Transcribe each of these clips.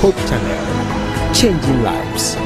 Hope Channel, changing lives.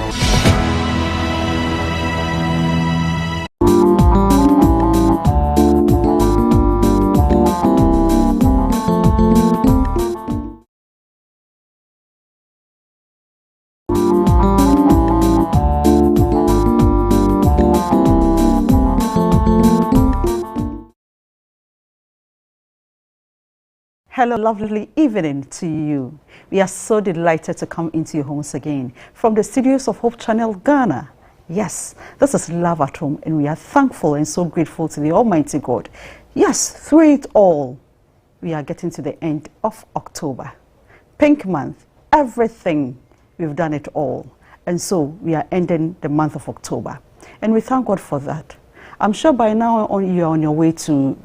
Hello, lovely evening to you. We are so delighted to come into your homes again from the studios of Hope Channel, Ghana. Yes, this is Love at Home, and we are thankful and so grateful to the Almighty God. Yes, through it all, we are getting to the end of October. Pink month, everything, we've done it all. And so we are ending the month of October. And we thank God for that. I'm sure by now you are on your way to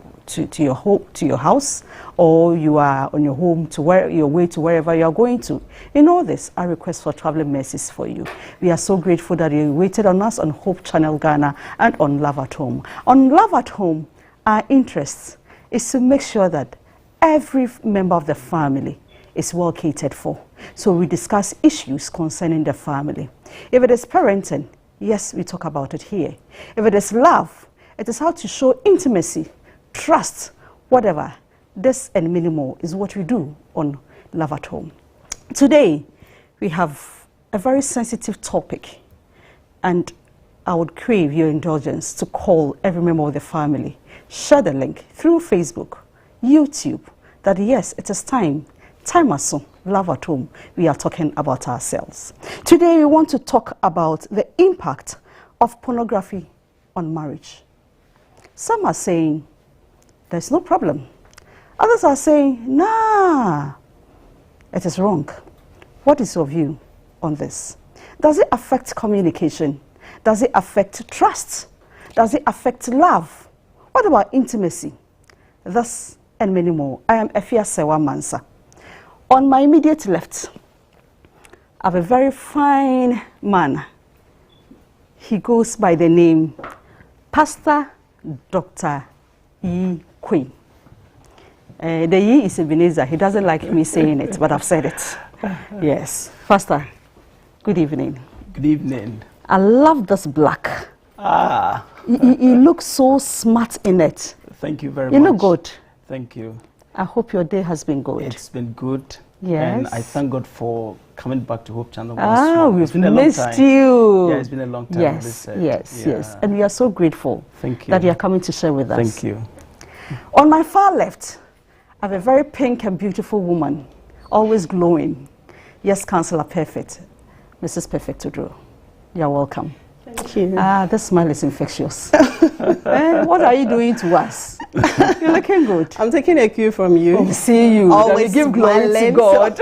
your home, to your house, or you are on your home to your way to wherever you are going to. In all this, I request for traveling mercies for you. We are so grateful that you waited on us on Hope Channel Ghana and on Love at Home. On Love at Home, our interest is to make sure that every member of the family is well catered for. So we discuss issues concerning the family. If it is parenting, yes, we talk about it here. If it is love, it is how to show intimacy, trust, whatever. This and many more is what we do on Love at Home. Today, we have a very sensitive topic, and I would crave your indulgence to call every member of the family, share the link through Facebook, YouTube, that yes, it is time has soon, Love at Home, we are talking about ourselves. Today, we want to talk about the impact of pornography on marriage. Some are saying, there's no problem. Others are saying, nah, it is wrong. What is your view on this? Does it affect communication? Does it affect trust? Does it affect love? What about intimacy? This and many more. I am Efia Sewa Mansa. On my immediate left, I have a very fine man. He goes by the name Pastor Dr. E. Queen. The E is Ebenezer. He doesn't like me saying it, but I've said it. Yes. Pastor, good evening. Good evening. I love this black. Ah. You look so smart in it. Thank you very much. You look good. Thank you. I hope your day has been good. It's been good. Yes. And I thank God for coming back to Hope Channel. We've missed you. Yeah, it's been a long time. Yes, yes. And we are so grateful that you are coming to share with us. Thank you. On my far left, I have a very pink and beautiful woman, always glowing. Yes, Councillor Perfect, Mrs. Perfect Odro. You are welcome. Thank you. This smile is infectious. What are you doing to us? You're looking good. I'm taking a cue from you. Oh, see you. Always give glory to God.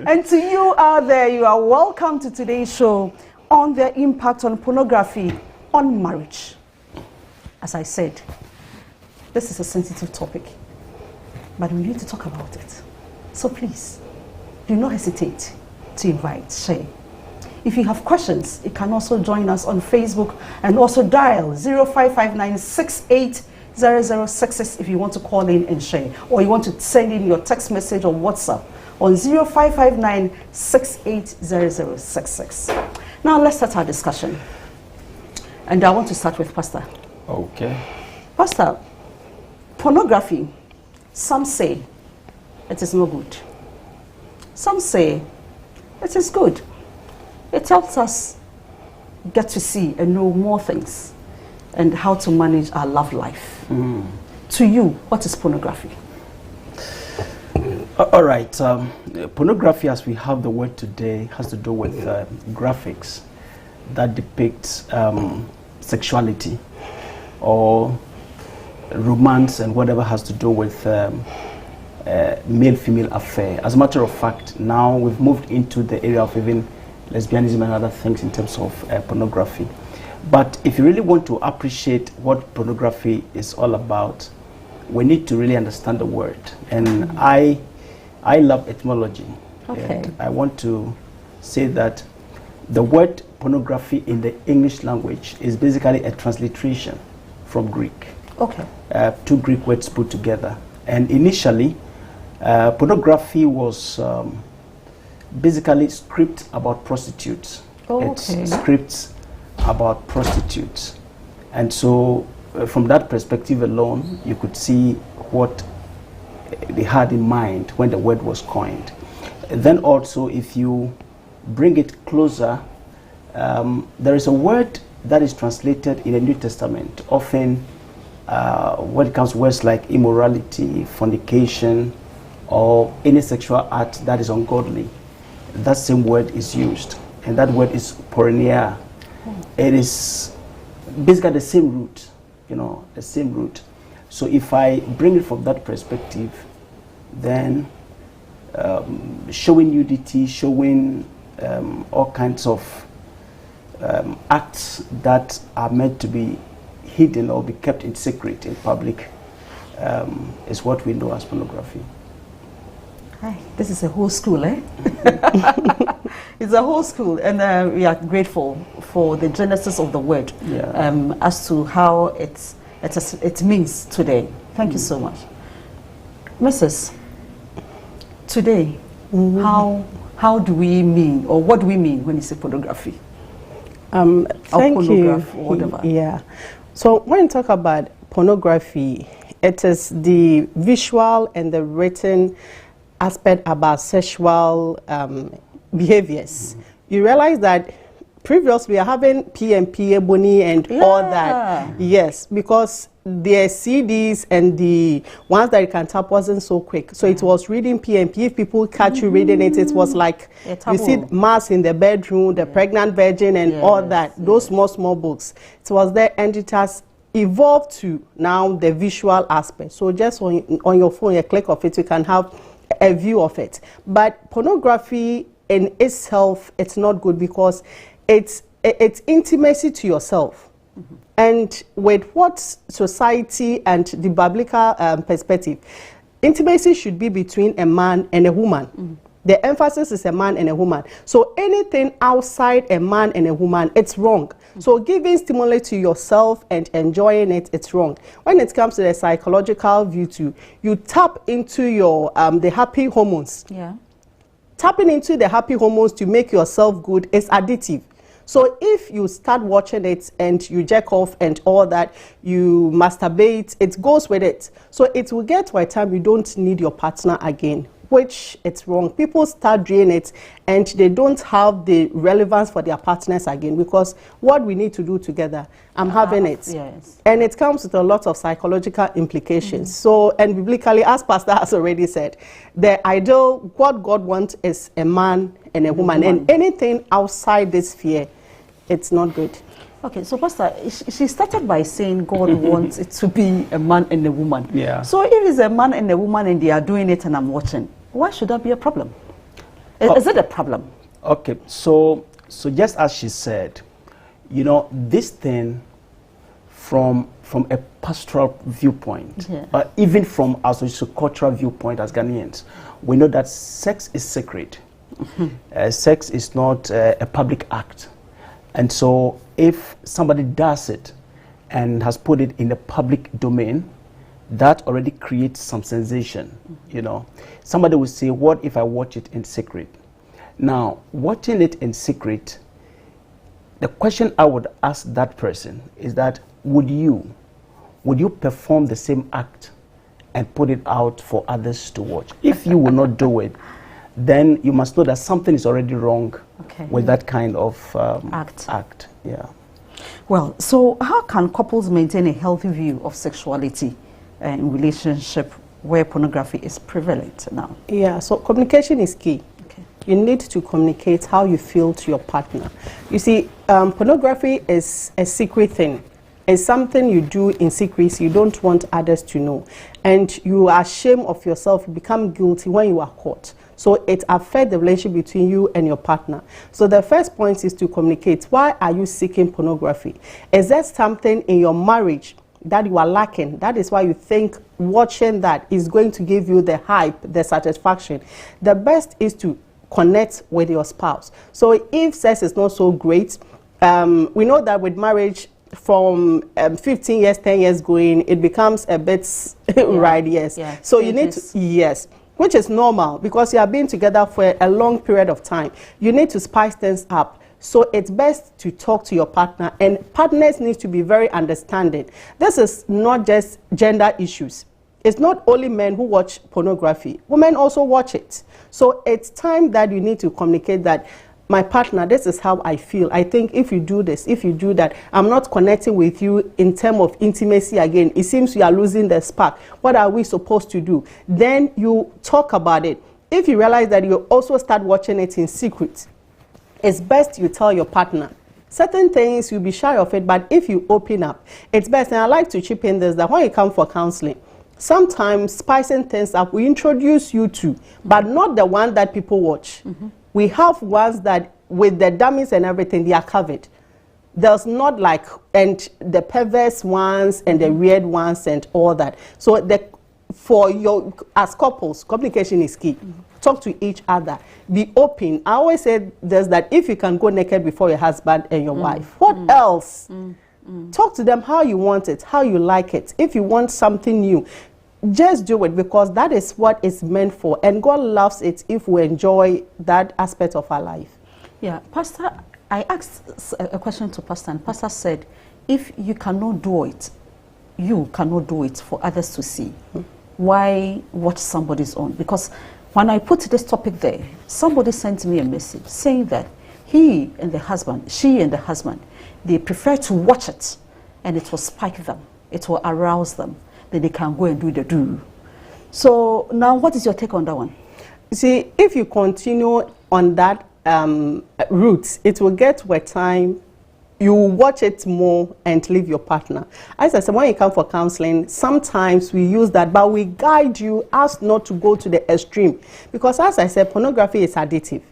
And to you out there, you are welcome to today's show on the impact on pornography on marriage. As I said, this is a sensitive topic, but we need to talk about it. So please, do not hesitate to invite, share. If you have questions, you can also join us on Facebook and also dial 0559680066 if you want to call in and share, or you want to send in your text message on WhatsApp on 0559680066. Now let's start our discussion. And I want to start with Pastor. Okay. Pastor, pornography, some say it is no good. Some say it is good. It helps us get to see and know more things and how to manage our love life. To you, what is pornography? All right. Pornography, as we have the word today, has to do with graphics that depict sexuality or romance and whatever has to do with male-female affair. As a matter of fact, now we've moved into the area of even lesbianism and other things in terms of pornography. But if you really want to appreciate what pornography is all about, we need to really understand the word. And I love etymology. Okay. And I want to say that the word pornography in the English language is basically a transliteration from Greek. Okay. Two Greek words put together. And initially, pornography was basically scripts about prostitutes. Oh, It's okay. scripts about prostitutes. And so from that perspective alone, you could see what they had in mind when the word was coined. And then also, if you bring it closer, there is a word that is translated in the New Testament, often when it comes to words like immorality, fornication, or any sexual act that is ungodly. That same word is used, and that word is porneia. It is basically the same root, the same root. So if I bring it from that perspective, then showing nudity, showing all kinds of acts that are meant to be hidden or be kept in secret in public is what we know as pornography. Hi, this is a whole school, eh? It's a whole school, and we are grateful for the genesis of the word, as to how it means today. Thank you so much. Mrs. Today, how do we mean, or what do we mean when you say pornography? Thank you. Or whatever. Yeah. So when you talk about pornography, it is the visual and the written aspect about sexual behaviors. You realize that previously we are having PMP, Ebony, and all that. Yes, because the CDs and the ones that you can tap wasn't so quick. So it was reading PMP. If people catch you reading it, it was like you see mass in the bedroom, the pregnant virgin, and all that. Those small books. It was there, and it has evolved to now the visual aspect. So just on your phone, a click of it, you can have a view of it. But pornography in itself, it's not good because it's intimacy to yourself. And with what society and the biblical perspective, intimacy should be between a man and a woman. The emphasis is a man and a woman. So anything outside a man and a woman, it's wrong. So giving stimuli to yourself and enjoying it, it's wrong. When it comes to the psychological view too, you tap into your the happy hormones. Tapping into the happy hormones to make yourself good is addictive. So if you start watching it and you jack off and all that, you masturbate, it goes with it. So it will get to a time you don't need your partner again, which it's wrong. People start doing it and they don't have the relevance for their partners again, because what we need to do together, I'm having it. Yes. And it comes with a lot of psychological implications. So, and biblically, as Pastor has already said, the ideal, what God wants is a man and a woman. And anything outside this sphere, it's not good. Okay, so Pastor, she started by saying God wants it to be a man and a woman. Yeah. So if it's a man and a woman and they are doing it and I'm watching, why should that be a problem? Is it a problem? Okay, so just as she said, this thing from a pastoral viewpoint, even from our socio-cultural viewpoint as Ghanaians, we know that sex is sacred. Sex is not a public act. And so if somebody does it and has put it in the public domain, that already creates some sensation, Somebody will say, what if I watch it in secret? Now, watching it in secret, the question I would ask that person is that, would you perform the same act and put it out for others to watch? If you will not do it, then you must know that something is already wrong with that kind of act. Yeah. Well, so how can couples maintain a healthy view of sexuality in relationship where pornography is prevalent now? Yeah, so communication is key. You need to communicate how you feel to your partner. You see, pornography is a secret thing. It's something you do in secrecy. You don't want others to know. And you are ashamed of yourself. You become guilty when you are caught. So it affects the relationship between you and your partner. So the first point is to communicate. Why are you seeking pornography? Is there something in your marriage that you are lacking? That is why you think watching that is going to give you the hype, the satisfaction. The best is to connect with your spouse. So if sex is not so great, we know that with marriage, from 15 years, 10 years going, it becomes a bit right, yes. So you need to, which is normal because you have been together for a long period of time. You need to spice things up. So it's best to talk to your partner, and partners need to be very understanding. This is not just gender issues. It's not only men who watch pornography. Women also watch it. So it's time that you need to communicate that, my partner, this is how I feel. I think if you do this, if you do that, I'm not connecting with you in terms of intimacy again. It seems you are losing the spark. What are we supposed to do? Then you talk about it. If you realize that you also start watching it in secret, it's best you tell your partner. Certain things you'll be shy of it, but if you open up, it's best. And I like to chip in this, that when you come for counseling, sometimes spicing things up, we introduce you to, but not the one that people watch. We have ones that with the dummies and everything, they are covered. There's not like, and the perverse ones and the weird ones and all that. So for your, as couples, communication is key. Talk to each other. Be open. I always say there's that if you can go naked before your husband and your wife, what else? Talk to them how you want it, how you like it. If you want something new, just do it, because that is what it's meant for. And God loves it if we enjoy that aspect of our life. Yeah, Pastor, I asked a question to Pastor, and Pastor said, if you cannot do it, you cannot do it for others to see. Why watch somebody's own? Because when I put this topic there, somebody sent me a message saying that she and the husband, they prefer to watch it, and it will spike them, it will arouse them, then they can go and do the do. So now, what is your take on that one? See, if you continue on that route, it will get to a time you watch it more and leave your partner. As I said, when you come for counseling, sometimes we use that, but we guide you as not to go to the extreme. Because as I said, pornography is addictive.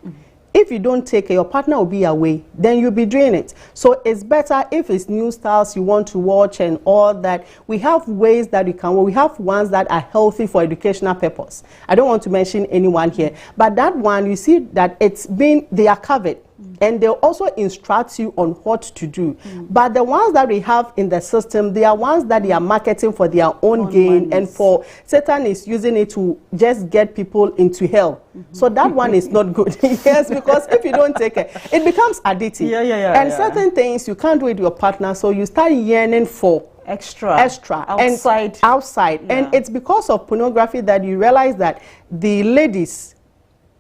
If you don't take it, your partner will be away, then you'll be doing it. So it's better if it's new styles you want to watch and all that. We have ways that you can, we have ones that are healthy for educational purpose. I don't want to mention anyone here, but that one, you see that they are covered. And they'll also instruct you on what to do. But the ones that we have in the system, they are ones that they are marketing for their own gain, and for Satan is using it to just get people into hell. So that one is not good. Yes, because if you don't take it, it becomes addictive. And certain things you can't do with your partner, so you start yearning for extra outside. And it's because of pornography that you realize that the ladies,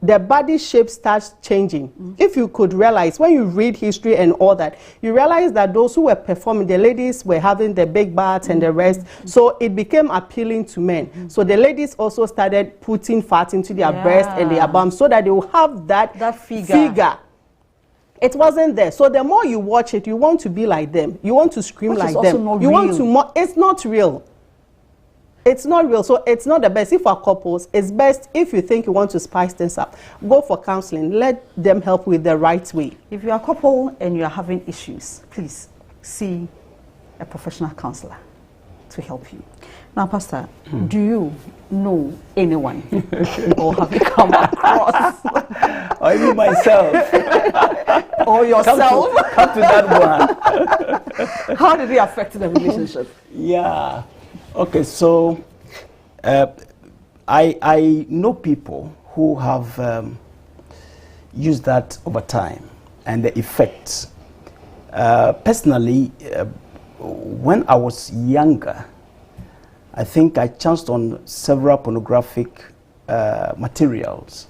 the body shape starts changing. If you could realize, when you read history and all that, you realize that those who were performing, the ladies were having the big butts and the rest, so it became appealing to men. So the ladies also started putting fat into their breast and their bums, so that they will have that figure. It wasn't there. So the more you watch it, you want to be like them. You want to scream like them. Want to it's not real. It's not real, so it's not the best. If for couples, it's best if you think you want to spice things up, go for counseling. Let them help with the right way. If you are a couple and you are having issues, please see a professional counselor to help you. Now, Pastor, do you know anyone or have you come across? Or even myself. Or yourself? Come to that one. How did it affect the relationship? Yeah. Okay, so I know people who have used that over time and the effects. Personally, when I was younger, I think I chanced on several pornographic materials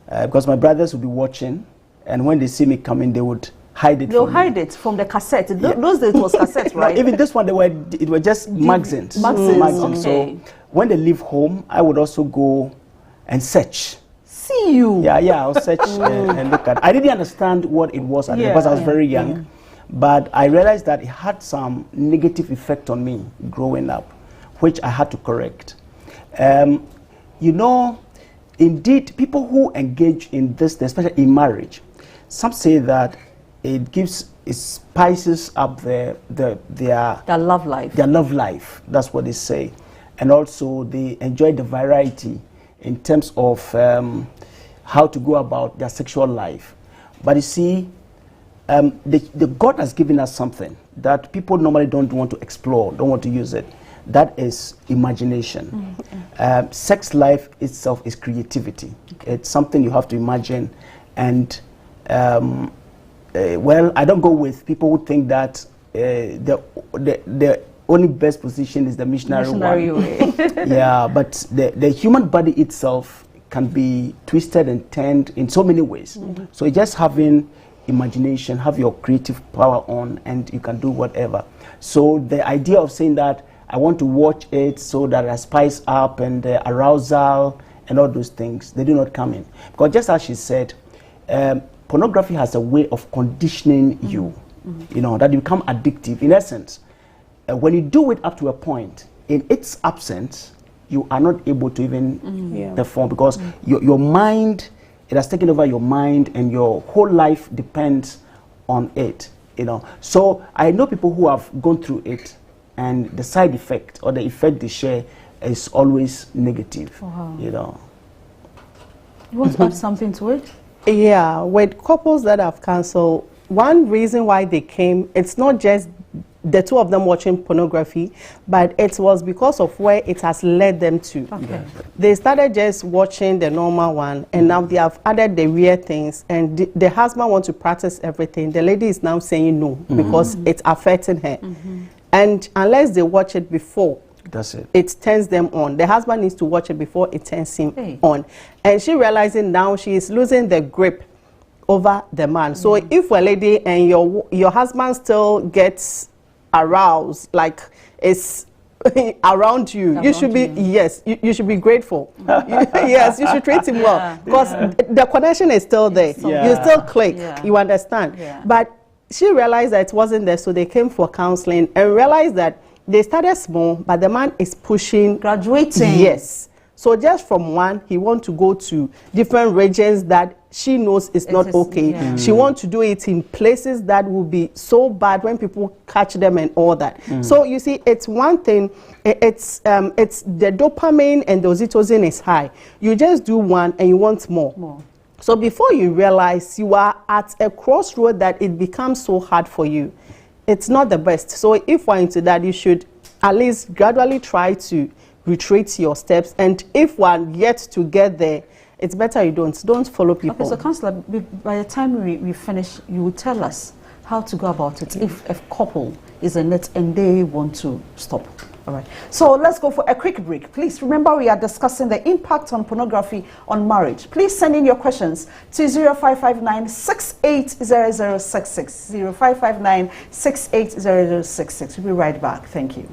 because my brothers would be watching, and when they see me coming, they would hide it. They'll hide it from the cassette. Those days it was cassette, right? No, even this one, it were just magazines. Okay. So when they leave home, I would also go and search. See you. Yeah, I'll search and look at. I didn't understand what it was because I was very young, but I realized that it had some negative effect on me growing up, which I had to correct. You know, indeed, people who engage in this, especially in marriage, some say that it spices up their love life. Their love life. That's what they say, and also they enjoy the variety in terms of how to go about their sexual life. But you see, the God has given us something that people normally don't want to explore, don't want to use it. that is imagination. Sex life itself is creativity. Okay. It's something you have to imagine. And well, I don't go with people who think that the only best position is the missionary one. Way. Yeah, but the human body itself can be twisted and turned in so many ways. So just having imagination, have your creative power on, and you can do whatever. So the idea of saying that I want to watch it so that I spice up and arousal and all those things, they do not come in. Because just as she said, pornography has a way of conditioning you, you know, that you become addictive. In essence, when you do it up to a point, in its absence, you are not able to even perform, because your mind, it has taken over your mind, and your whole life depends on it, you know. So I know people who have gone through it, and the side effect or the effect they share is always negative, you know. You want to add something to it? Yeah, with couples that have canceled, one reason why they came, it's not just the two of them watching pornography, but it was because of where it has led them to. Okay. They started just watching the normal one, and now they have added the weird things, and the husband wants to practice everything. The lady is now saying no because it's affecting her. And unless they watch it before, that's it. It turns them on. The husband needs to watch it before it turns him on. And she realizing now she is losing the grip over the man. So if a lady and your husband still gets aroused, like it's around you, you should be, yes, you should be grateful. Yes, you should treat him well, because the connection is still there. You still click, you understand. But she realized that it wasn't there, so they came for counseling and realized that they started small, but the man is pushing, graduating. Yes. So just from one, he wants to go to different regions that she knows is not okay. She wants to do it in places that will be so bad when people catch them and all that. So you see, it's one thing. It's the dopamine and the oxytocin is high. You just do one and you want more. So before you realize, you are at a crossroad that it becomes so hard for you. It's not the best. So if we're into that, you should at least gradually try to retreat your steps. And if one yet to get there, it's better you don't follow people. Okay, so Councillor, by the time we finish, you will tell us how to go about it if a couple is in it and they want to stop. All right. So let's go for a quick break. Please remember we are discussing the impact on pornography on marriage. Please send in your questions to 0559 680066. 0559 680066. We'll be right back. Thank you.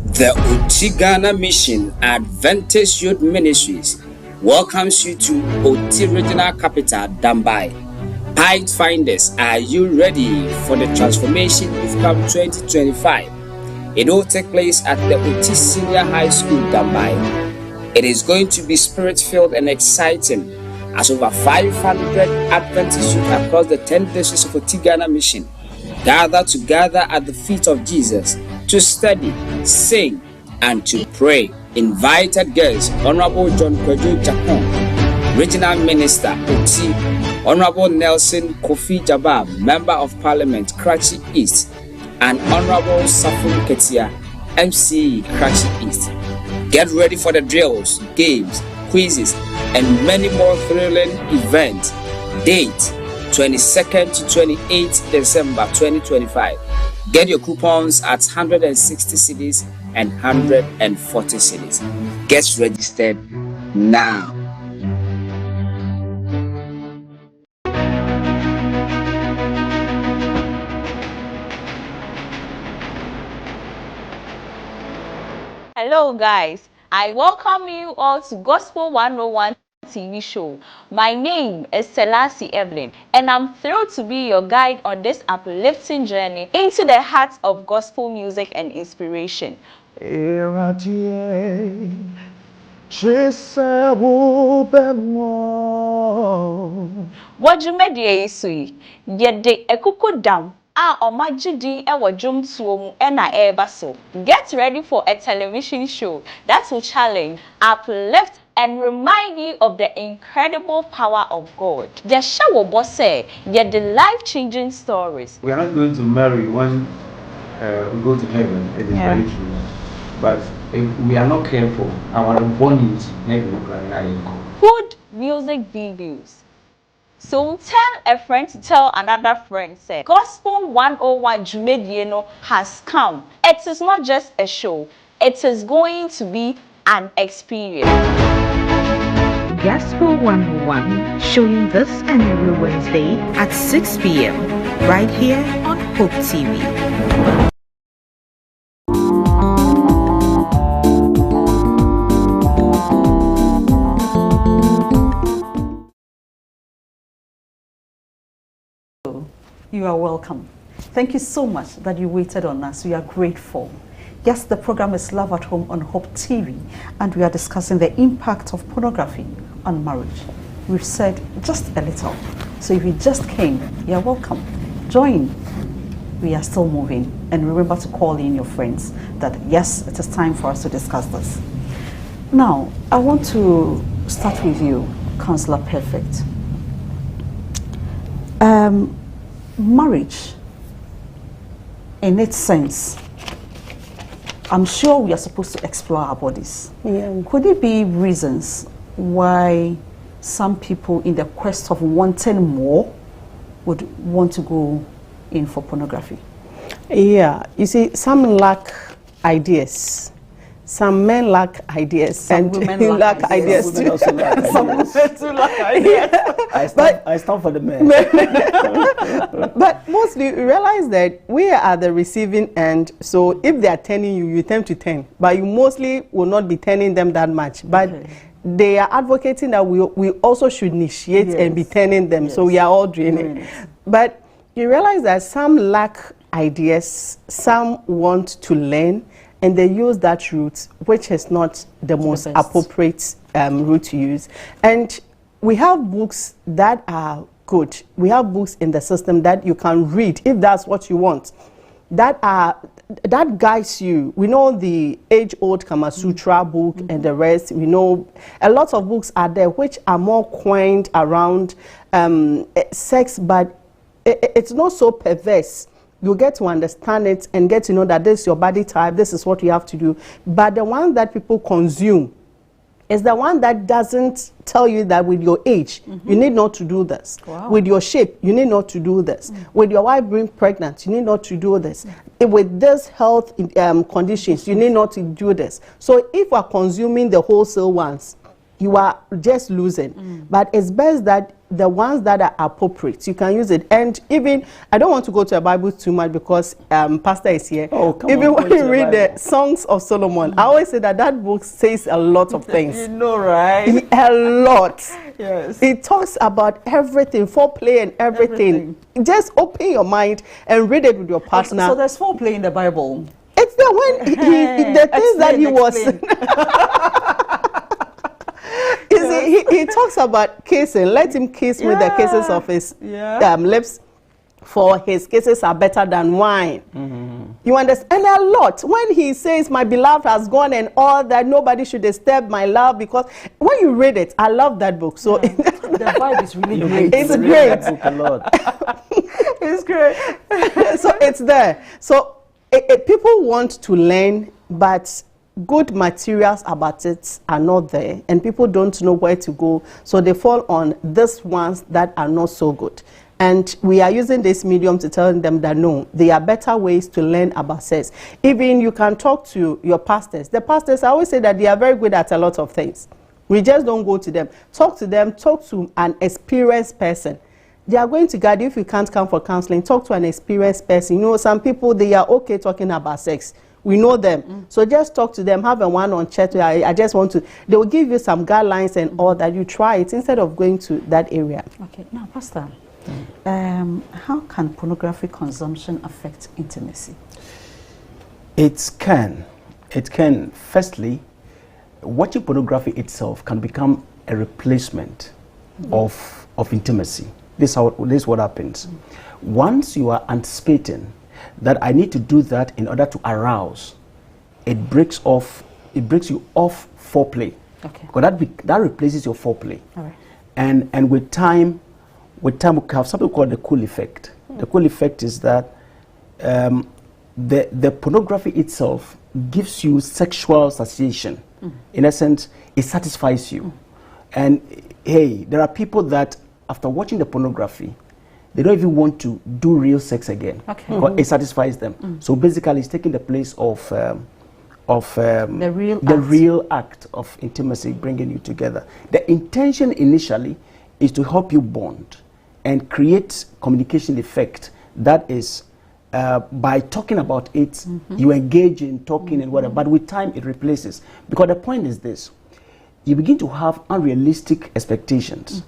The Ghana Mission Adventist Youth Ministries welcomes you to Oti Regional Capital, Dambai. Finders, are you ready for the transformation you've come 2025? It will take place at the Oti Senior High School, Dambai. It is going to be spirit-filled and exciting, as over 500 Adventist youth across the 10 districts of Oti Ghana Mission gather together at the feet of Jesus to study, sing, and to pray. Invited guests: Honorable John Kwejo Japon, Regional Minister, Oti; Honorable Nelson Kofi Jabab, Member of Parliament, Karachi East; and Honorable Safun Ketia, MC, Karachi East. Get ready for the drills, games, quizzes, and many more thrilling events. Date: 22nd to 28th December 2025. Get your coupons at 160 cedis and 140 cedis. Get registered now. Hello guys, I welcome you all to Gospel 101 TV show. My name is Selassie Evelyn, and I'm thrilled to be your guide on this uplifting journey into the heart of gospel music and inspiration. Wajumedie isui, yede ekuku dam. Omajidi ewa jumtuomu ena eba so. Get ready for a television show that will challenge, uplift, and remind you of the incredible power of God. The show boss say, yet the life-changing stories. We are not going to marry when we go to heaven. It is very true. But if we are not careful, our bodies never cry. Food, music, videos. So tell a friend to tell another friend, say, Gospel 101 Jumedieno has come. It is not just a show, it is going to be an experience. Gospel 101, showing this and every Wednesday at 6 p.m. right here on Hope TV. You are welcome. Thank you so much that you waited on us. We are grateful. Yes, the program is Love at Home on Hope TV, and we are discussing the impact of pornography on marriage. We've said just a little. So if you just came, you're welcome. Join. We are still moving. And remember to call in your friends that, yes, it is time for us to discuss this. Now, I want to start with you, Counselor Perfect. Marriage, in its sense, I'm sure we are supposed to explore our bodies. Yeah. Could it be reasons why some people, in the quest of wanting more, would want to go in for pornography? Yeah, you see, some lack ideas. Some men lack ideas, Some and women lack ideas Some too. women also lack ideas. Some women too lack ideas. I stand for the men. But mostly you realize that we are at the receiving end, so if they are turning you, you tend to turn. But you mostly will not be turning them that much. But they are advocating that we also should initiate and be turning them, so we are all draining. But you realize that some lack ideas, some want to learn, and they use that route, which is not the most appropriate route to use. And we have books that are good. We have books in the system that you can read if that's what you want. That guides you. We know the age-old Kama Sutra book and the rest. We know a lot of books are there which are more coined around sex, but it's not so perverse. You get to understand it and get to know that this is your body type, this is what you have to do. But the one that people consume is the one that doesn't tell you that with your age, you need not to do this. Wow. With your shape, you need not to do this. With your wife being pregnant, you need not to do this. With this health conditions, you need not to do this. So if you are consuming the wholesale ones, you are just losing. But it's best that the ones that are appropriate, you can use it. And even, I don't want to go to the Bible too much because Pastor is here. Oh, come even on, when you read the Songs of Solomon, I always say that that book says a lot of things. You know, right? A lot. Yes. It talks about everything, foreplay and everything. Just open your mind and read it with your partner. So there's foreplay in the Bible. It's the one, the things that he was... You see, he talks about kissing. Let him kiss with the kisses of his lips, for his kisses are better than wine. You understand? And a lot. When he says, my beloved has gone and all that, nobody should disturb my love, because when you read it, I love that book. So the vibe is really great. It's great. Book a lot. It's great. So it's there. So people want to learn, but good materials about it are not there, and people don't know where to go, so they fall on these ones that are not so good. And we are using this medium to tell them that no, there are better ways to learn about sex. Even you can talk to your pastors. The pastors, I always say that they are very good at a lot of things. We just don't go to them. Talk to an experienced person. They are going to guide you. If you can't come for counseling, talk to an experienced person. You know, some people, they are okay talking about sex. We know them. So just talk to them, have a one-on chat. I just want to, they will give you some guidelines and all that. You try it instead of going to that area. Okay, now, Pastor, how can pornography consumption affect intimacy? It can. Firstly, watching pornography itself can become a replacement of intimacy. This is what happens. Once you are anticipating that I need to do that in order to arouse, it breaks you off foreplay. Okay. Because that replaces your foreplay. All right. And with time we have something called the cool effect. The cool effect is that the pornography itself gives you sexual satiation. In essence, it satisfies you. And hey, there are people that after watching the pornography, they don't even want to do real sex again. Okay. Because it satisfies them. So basically, it's taking the place of the real act of intimacy, bringing you together. The intention initially is to help you bond and create communication effect. That is, by talking about it, you engage in talking and whatever, but with time it replaces. Because the point is this, you begin to have unrealistic expectations.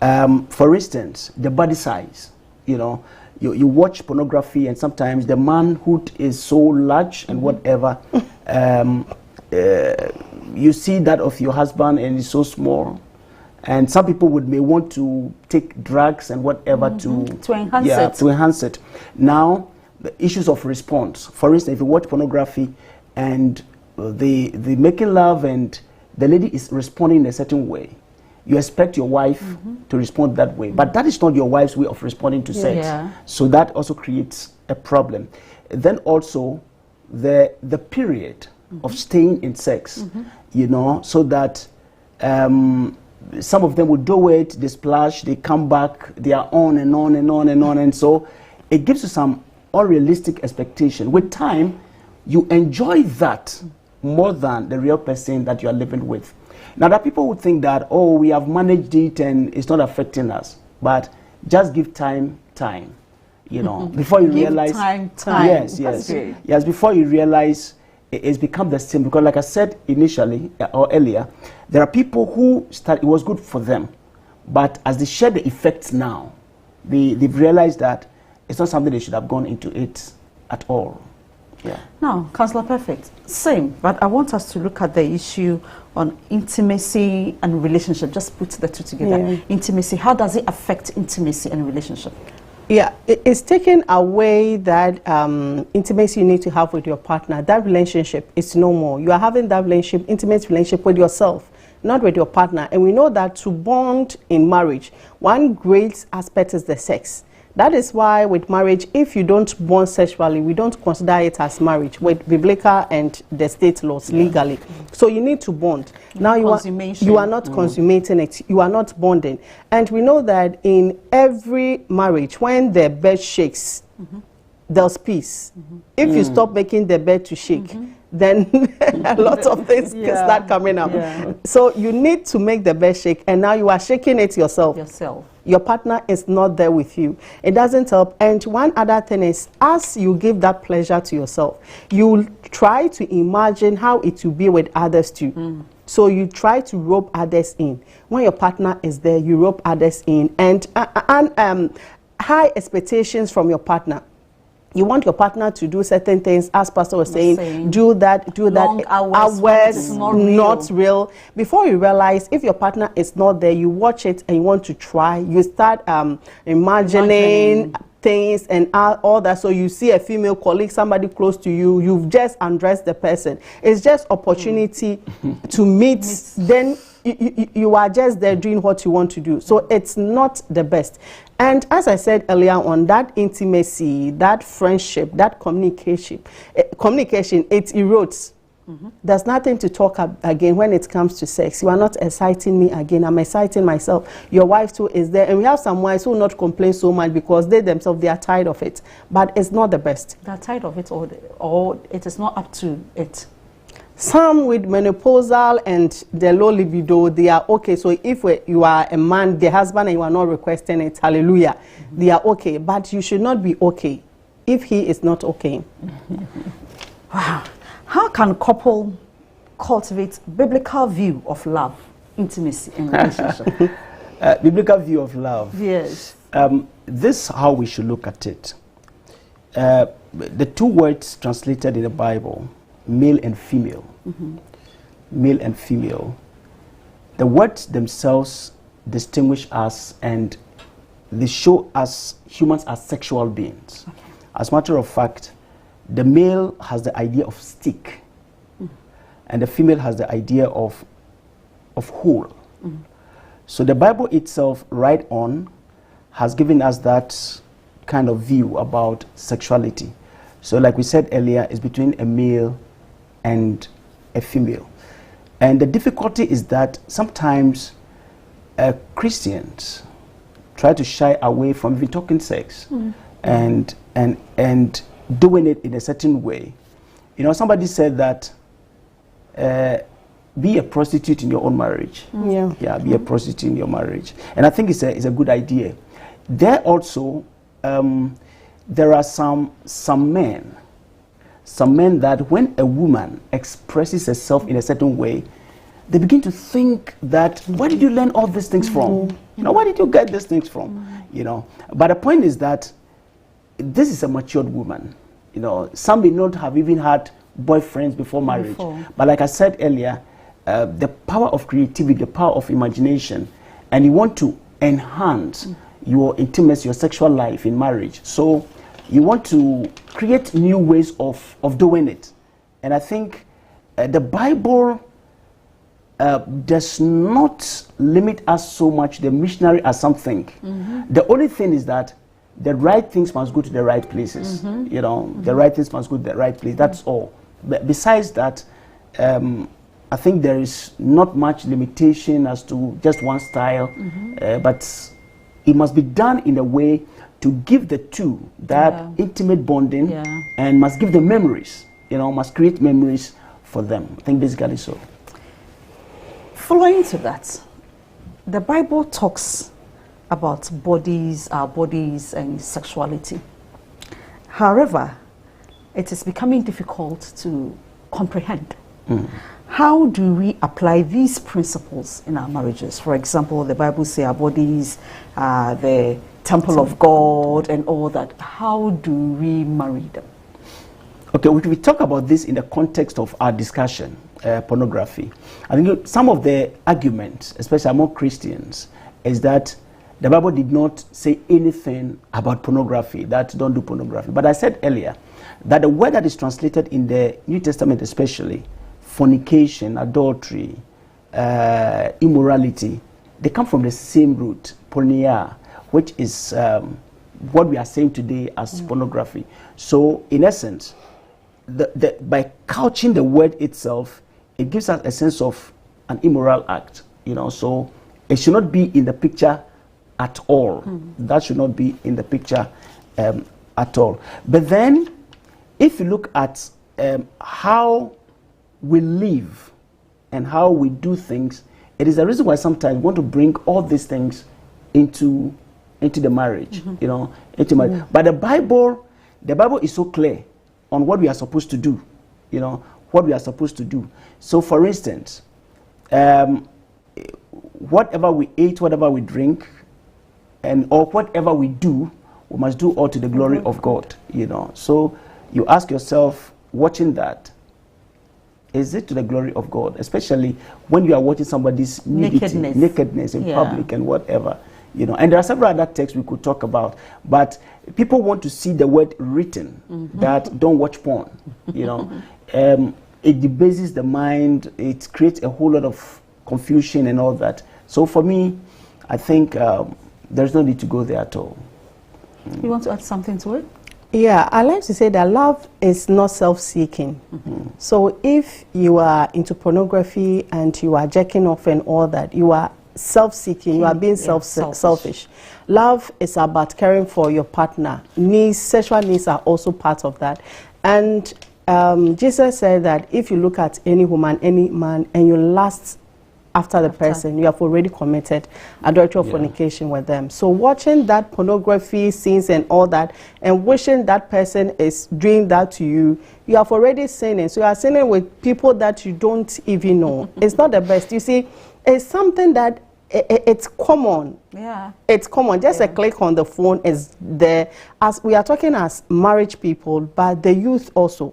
For instance, the body size. You know, you watch pornography and sometimes the manhood is so large and whatever. You see that of your husband and it's so small. And some people may want to take drugs and whatever to enhance it. Now, the issues of response. For instance, if you watch pornography and the making love and the lady is responding in a certain way, you expect your wife to respond that way. But that is not your wife's way of responding to sex. So that also creates a problem. Then also, the period of staying in sex, you know, so that some of them will do it, they splash, they come back, they are on and on and on and on. And so it gives you some unrealistic expectation. With time, you enjoy that more than the real person that you are living with. Now, there are people who think that, oh, we have managed it and it's not affecting us. But just give time, you know, before you realize. Time. Yes, before you realize it's become the same. Because like I said initially or earlier, there are people who it was good for them. But as they share the effects now, they've realized that it's not something they should have gone into it at all. Yeah. Now, Councillor Perfect, same, but I want us to look at the issue on intimacy and relationship. Just put the two together. Intimacy, how does it affect intimacy and relationship? Yeah, it's taking away that intimacy you need to have with your partner. That relationship is no more. You are having that relationship, intimate relationship with yourself, not with your partner. And we know that to bond in marriage, one great aspect is the sex. That is why with marriage, if you don't bond sexually, we don't consider it as marriage with biblical and the state laws legally. So you need to bond. Now you are not consummating it. You are not bonding. And we know that in every marriage, when the bed shakes, there's peace. If you stop making the bed to shake, then a lot of things can start coming up. So you need to make the bed shake, and now you are shaking it yourself. Your partner is not there with you. It doesn't help. And one other thing is, as you give that pleasure to yourself, you try to imagine how it will be with others too. So you try to rope others in. When your partner is there, you rope others in. And high expectations from your partner. You want your partner to do certain things, as Pastor was saying, do that, hours not real. Before you realize, if your partner is not there, you watch it and you want to try, you start imagining things and all that. So you see a female colleague, somebody close to you, you've just undressed the person. It's just opportunity to meet. Then you are just there doing what you want to do. So it's not the best. And as I said earlier on, that intimacy, that friendship, that communication, it erodes. There's nothing to talk again when it comes to sex. You are not exciting me again. I'm exciting myself. Your wife too is there. And we have some wives who will not complain so much because they themselves, they are tired of it. But it's not the best. They're tired of it, or it is not up to it. Some with menopausal and the low libido, they are okay. So if you are a man, the husband, and you are not requesting it, hallelujah, they are okay. But you should not be okay if he is not okay. Wow. How can couple cultivate biblical view of love, intimacy, and relationship? Biblical view of love. Yes. This is how we should look at it. The two words translated in the Bible, male and female. Male and female. The words themselves distinguish us and they show us humans as sexual beings. As a matter of fact, the male has the idea of stick and the female has the idea of of whole. So the Bible itself, right on, has given us that kind of view about sexuality. So like we said earlier, it's between a male and a female. And the difficulty is that sometimes Christians try to shy away from even talking sex and doing it in a certain way. You know, somebody said that be a prostitute in your own marriage. Yeah, be a prostitute in your marriage. And I think it's a good idea. There also, there are some men that when a woman expresses herself in a certain way, they begin to think that, where did you learn all these things from? You know, where did you get these things from? You know, but the point is that this is a matured woman. You know, some may not have even had boyfriends before marriage. But like I said earlier, the power of creativity, the power of imagination, and you want to enhance your intimacy, your sexual life in marriage. So you want to create new ways of doing it. And I think the Bible does not limit us so much, the missionary, as some think. The only thing is that the right things must go to the right places. You know, the right things must go to the right place. That's all. But besides that, I think there is not much limitation as to just one style, but it must be done in a way to give the two that intimate bonding and must give them memories, you know, must create memories for them. I think basically so. Following to that, the Bible talks about bodies, our bodies, and sexuality. However, it is becoming difficult to comprehend. How do we apply these principles in our marriages? For example, the Bible says our bodies are the temple of God and all that. How do we marry them? Okay, we talk about this in the context of our discussion, pornography. I think some of the arguments, especially among Christians, is that the Bible did not say anything about pornography, that don't do pornography. But I said earlier that the word that is translated in the New Testament especially, fornication, adultery, immorality, they come from the same root, porneia, which is what we are saying today as pornography. So in essence, by couching the word itself, it gives us a sense of an immoral act, you know, so it should not be in the picture at all. That should not be in the picture at all. But then, if you look at how we live and how we do things, it is a reason why sometimes we want to bring all these things into the marriage, you know, into marriage. But the Bible is so clear on what we are supposed to do, you know, what we are supposed to do. So, for instance, whatever we eat, whatever we drink, or whatever we do, we must do all to the glory of God, you know. So you ask yourself, watching that, is it to the glory of God? Especially when you are watching somebody's nakedness in public and whatever, you know. And there are several other texts we could talk about, but people want to see the word written that don't watch porn, you know. It debases the mind, it creates a whole lot of confusion and all that. So for me, I think there's no need to go there at all. You want to add something to it? Yeah, I like to say that love is not self-seeking. So if you are into pornography and you are jacking off and all that, you are self-seeking, you are being selfish. Love is about caring for your partner. Sexual needs are also part of that. And Jesus said that if you look at any woman, any man, and you lust after the person, you have already committed adultery or fornication with them. So watching that pornography scenes and all that, and wishing that person is doing that to you, you have already sinning. So you are sinning with people that you don't even know. It's not the best. You see, it's something that it's common. Yeah, it's common. Just a click on the phone is there. As we are talking as marriage people, but the youth also,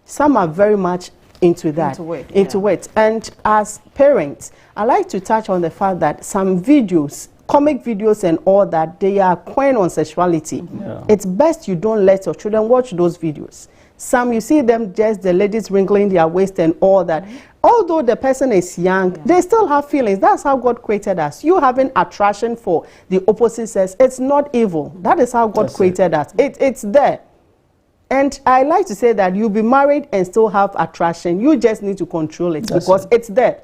some are very much into that, into it. And as parents, I like to touch on the fact that some videos comic videos and all that, they are coin on sexuality. It's best you don't let your children watch those videos. Some you see them, just the ladies wrinkling their waist and all that. Although the person is young, they still have feelings. That's how God created us. You having attraction for the opposite sex, it's not evil. That is how God created us. It's there. And I like to say that you'll be married and still have attraction. You just need to control it because it's there.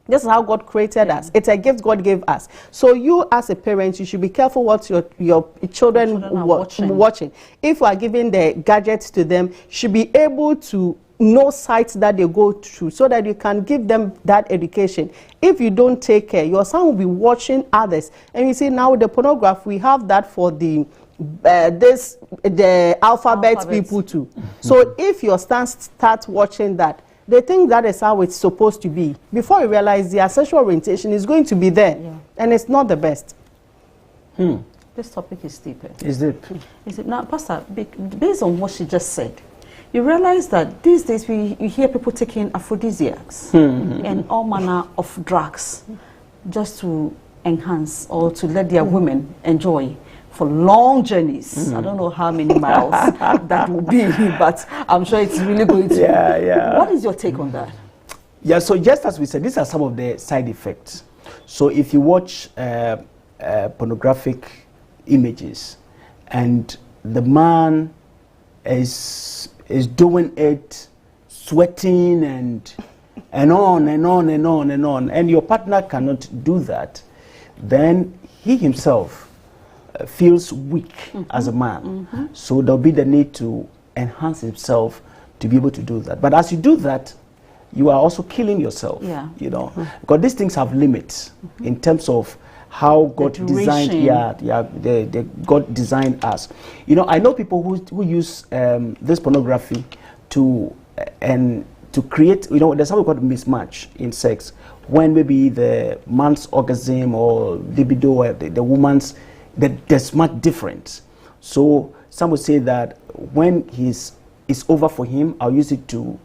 This is how God created us. It's a gift God gave us. So you as a parent, you should be careful what your children are watching. If you are giving the gadgets to them, you should be able to know sites that they go through so that you can give them that education. If you don't take care, your son will be watching others. And you see now the pornography, we have that for the alphabet people too. So if your son starts watching that, they think that is how it's supposed to be. Before you realize their sexual orientation is going to be there, and it's not the best. This topic is deeper. Is it? Is it now, Pastor? Based on what she just said, you realize that these days you hear people taking aphrodisiacs and all manner of drugs just to enhance or to let their women enjoy for long journeys. I don't know how many miles that will be, but I'm sure it's really going to. What is your take on that? Yeah, so just as we said, these are some of the side effects. So if you watch pornographic images and the man is doing it, sweating and on and on and on and on, and your partner cannot do that, then he himself feels weak as a man. So there'll be the need to enhance himself to be able to do that. But as you do that, you are also killing yourself, you know, because these things have limits in terms of how God designed, God designed us. You know, I know people who use this pornography to create, you know, there's something called mismatch in sex, when maybe the man's orgasm or libido or the woman's, there's much difference. So some would say that when it's over for him, I'll use it to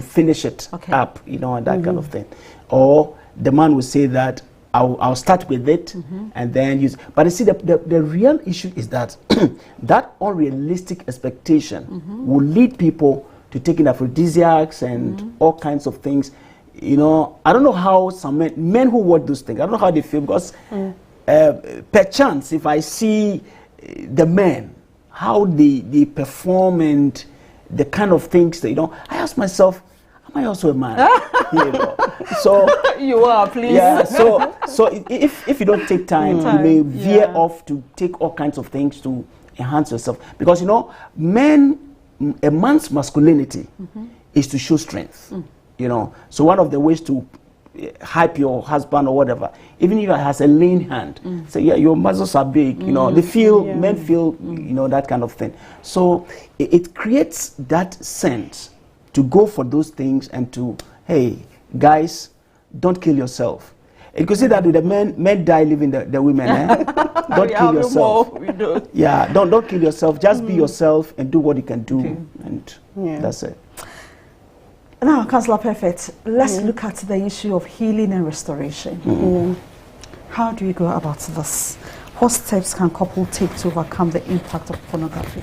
finish it up, you know, and that kind of thing. Or the man would say that I'll start with it and then use. But you see, the real issue is that that unrealistic expectation will lead people to taking aphrodisiacs and all kinds of things. You know, I don't know how some men who watch those things, I don't know how they feel, because perchance if I see the men, how they perform and the kind of things that, you know, I ask myself, am I also a man? You know? So you are, please. Yeah. So if you don't take time, you may veer off to take all kinds of things to enhance yourself, because you know, a man's masculinity is to show strength. You know, so one of the ways to hype your husband or whatever, even if he has a lean hand, say, yeah, your muscles are big, you know, they feel, men feel, you know, that kind of thing. So it creates that sense to go for those things and to, hey, guys, don't kill yourself. You could see that with the men die leaving the women. Don't kill yourself. Yeah, don't kill yourself. Just be yourself and do what you can do, and that's it. Now, Councillor Perfect, let's look at the issue of healing and restoration. How do you go about this? What steps can couple take to overcome the impact of pornography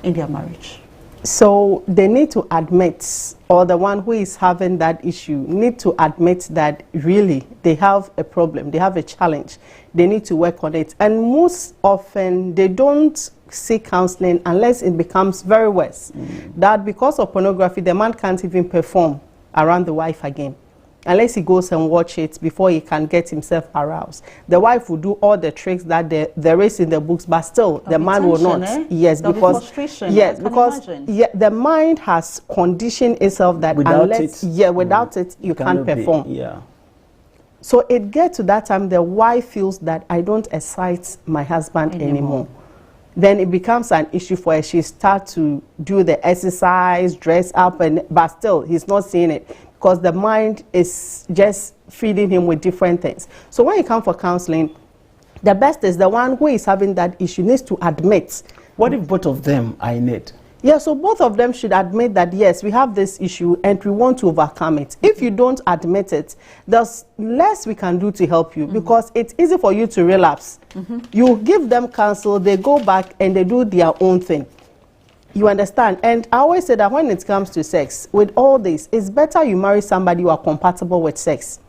in their marriage? So they need to admit, or the one who is having that issue need to admit that really they have a problem, they have a challenge, they need to work on it. And most often they don't seek counseling unless it becomes very worse. That because of pornography, the man can't even perform around the wife again, unless he goes and watch it before he can get himself aroused. The wife will do all the tricks that there is in the books, but still the man will not. Yes, because the mind has conditioned itself that without without it you can't perform. So it gets to that time the wife feels that I don't excite my husband anymore. Then it becomes an issue for her. She starts to do the exercise, dress up, but still he's not seeing it, because the mind is just feeding him with different things. So when you come for counseling, the best is the one who is having that issue needs to admit. What if both of them are in it? Yeah, so both of them should admit that, yes, we have this issue and we want to overcome it. If you don't admit it, there's less we can do to help you, because it's easy for you to relapse. You give them counsel, they go back and they do their own thing. You understand? And I always say that when it comes to sex, with all this, it's better you marry somebody you are compatible with sex.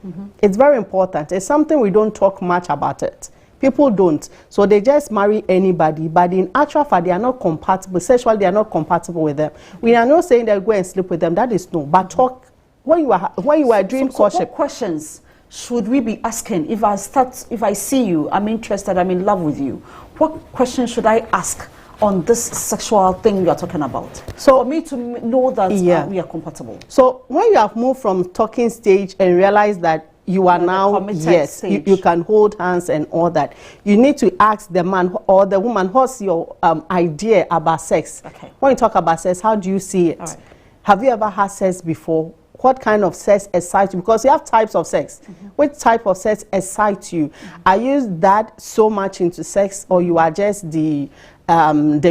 It's very important. It's something we don't talk much about it. People don't. So they just marry anybody, but in actual fact, they are not compatible. Sexually, they are not compatible with them. We are not saying that go and sleep with them. That is no. But talk, when you are doing courtship. What questions should we be asking? If I see you, I'm interested, I'm in love with you, what questions should I ask on this sexual thing you're talking about? So for me to know that we are compatible. So when you have moved from talking stage and realize that you are now, yes, you can hold hands and all that, you need to ask the man or the woman, what's your idea about sex? Okay. When you talk about sex, how do you see it? All right. Have you ever had sex before? What kind of sex excites you? Because you have types of sex. Which type of sex excites you? Are you that so much into sex, or you are just the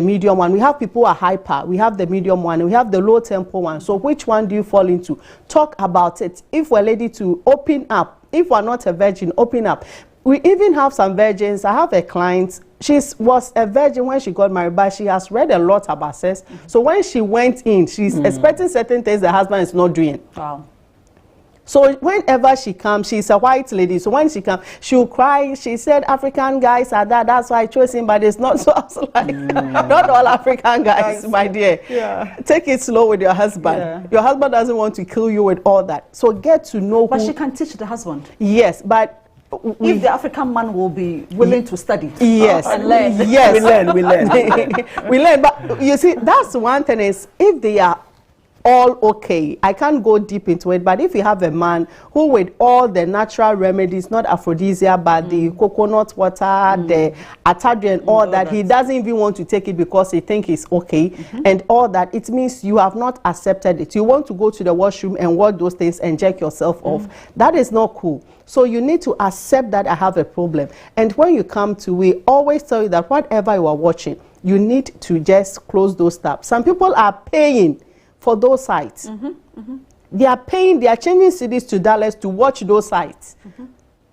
medium one? We have people who are hyper. We have the medium one. We have the low tempo one. So which one do you fall into? Talk about it. If we're ready to open up, if we're not a virgin, open up. We even have some virgins. I have a client. She was a virgin when she got married, but she has read a lot about sex. So when she went in, she's expecting certain things the husband is not doing. Wow. So whenever she comes, she's a white lady. So when she comes, she'll cry. She said, African guys are that. That's why I chose him, but it's not. So I was like, not all African guys, my dear. Yeah. Take it slow with your husband. Yeah. Your husband doesn't want to kill you with all that. So get to know But she can teach the husband. Yes, but if the African man will be willing to study. Yes. And learn. Yes. We learn. We learn. But you see, that's one thing is, if they are all okay, I can't go deep into it, but if you have a man who with all the natural remedies, not aphrodisiac, but the coconut water, the atadri and all that, he doesn't even want to take it because he thinks it's okay, and all that, it means you have not accepted it. You want to go to the washroom and watch those things and check yourself off. That is not cool. So you need to accept that I have a problem. And when you come to, we always tell you that whatever you are watching, you need to just close those tabs. Some people are paying for those sites. They are paying, they are changing cities to dollars to watch those sites.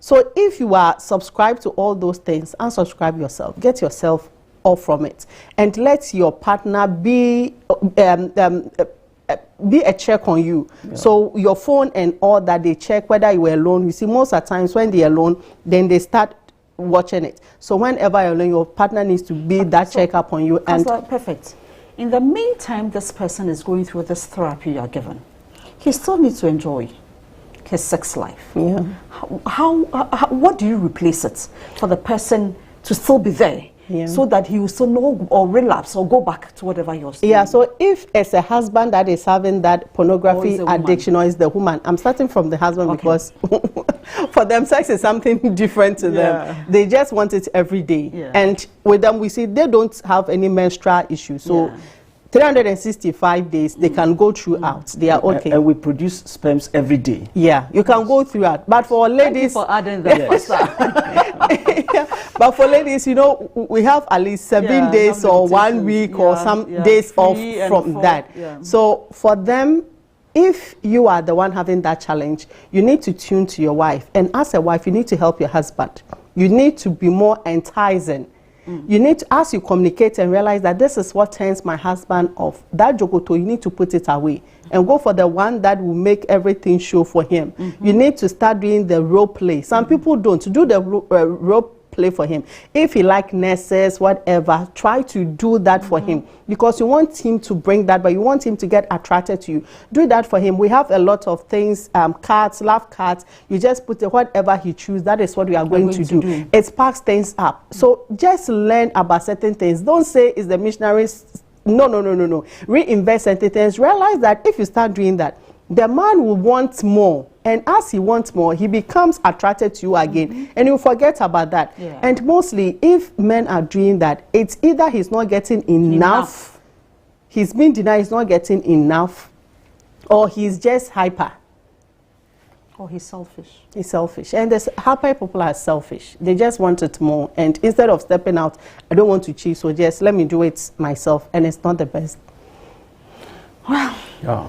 So if you are subscribed to all those things, unsubscribe yourself. Get yourself off from it. And let your partner be a check on you. So your phone and all that, they check whether you were alone. You see, most of the times when they're alone, then they start watching it. So whenever you're alone, your partner needs to be that checkup on you. And perfect. In the meantime, this person is going through this therapy you are given. He still needs to enjoy his sex life. Yeah. What do you replace it for the person to still be there? Yeah. So that he will still know or relapse or go back to whatever you're saying. Yeah, so if it's a husband that is having that pornography addiction, or is the woman, I'm starting from the husband, because for them sex is something different to them. They just want it every day. And with them, we see they don't have any menstrual issues. So 365 days, they can go throughout. They are okay. And we produce sperms every day. Yeah, you can go throughout. But for ladies... Thank you for adding that. But for ladies, you know, we have at least 7 days or 1 week or some days off from that. So for them, if you are the one having that challenge, you need to tune to your wife. And as a wife, you need to help your husband. You need to be more enticing. You need to, as you communicate and realize that this is what turns my husband off, that jogoto, you need to put it away and go for the one that will make everything show for him. You need to start doing the role play. Some people don't do the role play for him. If he like nurses, whatever, try to do that for him, because you want him to bring that, but you want him to get attracted to you. Do that for him. We have a lot of things, cards, love cards. You just put whatever he chooses, that is what we are going to do. It sparks things up. So just learn about certain things. Don't say it's the missionaries. No. Reinvest certain things. Realize that if you start doing that, the man will want more. And as he wants more, he becomes attracted to you again. And you forget about that. And mostly, if men are doing that, it's either he's not getting enough. He's been denied, he's not getting enough, or he's just hyper. Or he's selfish. He's selfish. And the hyper people are selfish. They just want it more. And instead of stepping out, I don't want to cheat, so just let me do it myself. And it's not the best. Well, Yeah.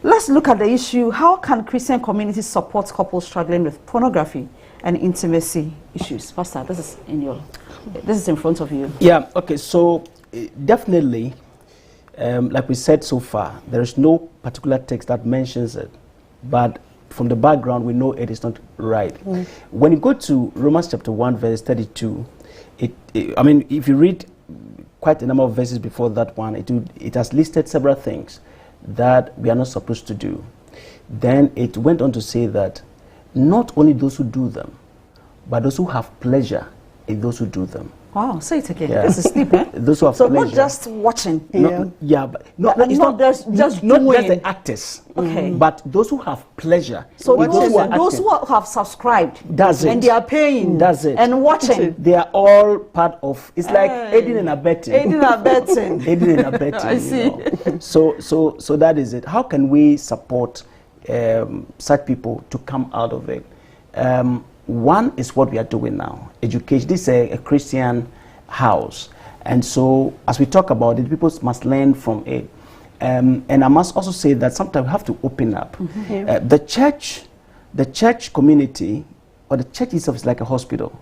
let's look at the issue. How can Christian communities support couples struggling with pornography and intimacy issues? Pastor, this is in front of you. Yeah, okay, so definitely, like we said so far, there is no particular text that mentions it, but from the background, we know it is not right. When you go to Romans chapter 1, verse 32, I mean, if you read quite a number of verses before that one, it has listed several things that we are not supposed to do. Then it went on to say that not only those who do them, but those who have pleasure in those who do them. Wow, say it again. Yeah. This is deep, eh? Those who have so pleasure. not just watching. But it's not just not doing. just the actors, Okay. but those who have pleasure. So in those who have subscribed, That's and it. they are paying, That's it. and watching. They are all part of. It's like aiding and abetting. Aiding and abetting. Aiding and abetting. I see. You know. So that is it. How can we support such people to come out of it? One is what we are doing now. Education. This is a Christian house, and so as we talk about it, people must learn from it. And I must also say that sometimes we have to open up. The church community, or the church itself, is like a hospital.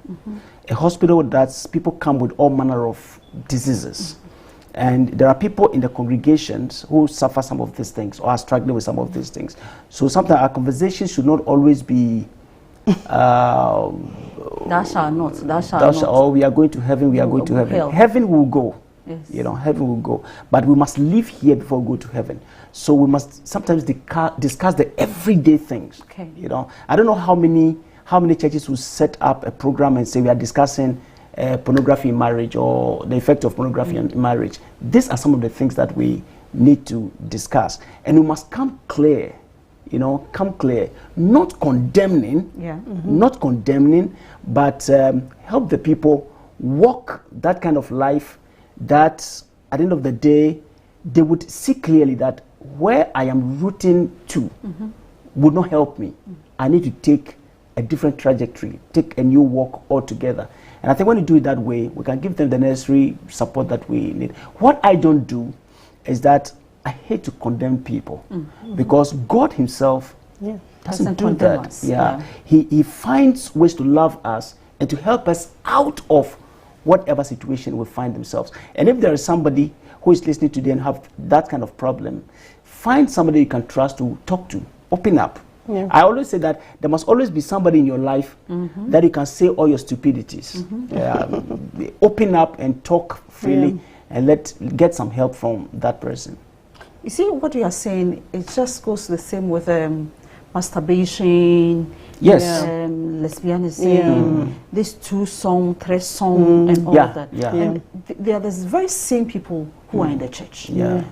A hospital that people come with all manner of diseases. And there are people in the congregations who suffer some of these things or are struggling with some of these things. So sometimes our conversation should not always be Thou shalt not. or we are going to heaven, we are going to heaven. Hell. Heaven will go. Yes. You know, heaven will go. But we must live here before we go to heaven. So we must sometimes discuss the everyday things. Okay. You know, I don't know how many churches will set up a program and say we are discussing pornography in marriage or the effect of pornography in marriage. These are some of the things that we need to discuss. And we must come clear. You know, come clear, not condemning, not condemning, but help the people walk that kind of life that at the end of the day, they would see clearly that where I am rooting to would not help me. I need to take a different trajectory, take a new walk altogether. And I think when you do it that way, we can give them the necessary support that we need. What I don't do is that I hate to condemn people because God himself doesn't do condemn that. us. Yeah. He finds ways to love us and to help us out of whatever situation we find themselves. And if there is somebody who is listening today and have that kind of problem, find somebody you can trust to talk to, open up. Yeah. I always say that there must always be somebody in your life that you can say all your stupidities. Open up and talk freely and get some help from that person. You see, what you are saying, it just goes the same with masturbation, lesbianism, this 2-song, 3-song, and all that. And they are the very same people who are in the church.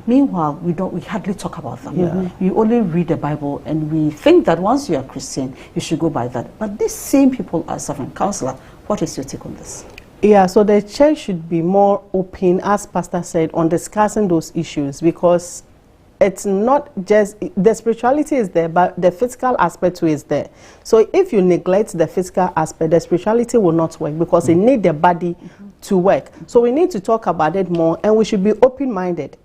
Meanwhile, we hardly talk about them. You only read the Bible, and we think that once you are Christian, you should go by that. But these same people are suffering. Counselor, what is your take on this? Yeah, so the church should be more open, as Pastor said, on discussing those issues, because it's not just the spirituality is there, but the physical aspect too is there. So if you neglect the physical aspect, the spirituality will not work, because it needs the body to work. So we need to talk about it more, and we should be open-minded.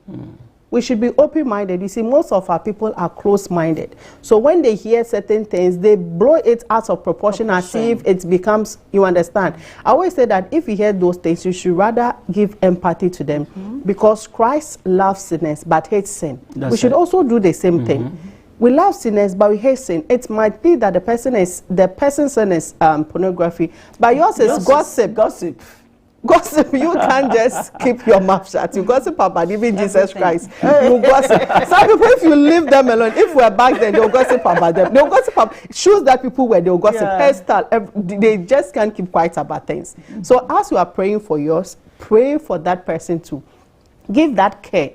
We should be open-minded. You see, most of our people are close-minded. So when they hear certain things, they blow it out of proportion as if it becomes, you understand. I always say that if you hear those things, you should rather give empathy to them, because Christ loves sinners but hates sin. We should also do the same thing. We love sinners, but we hate sin. It might be that the person's sin is pornography, but yours is gossip. Gossip, you can't just keep your mouth shut. You gossip about even Jesus Christ. You gossip. Some people, if you leave them alone, if we're back then, they'll gossip about them. They'll gossip about shoes that people wear, they'll gossip. Hairstyle, they just can't keep quiet about things. So as you are praying for yours, pray for that person too. Give that care.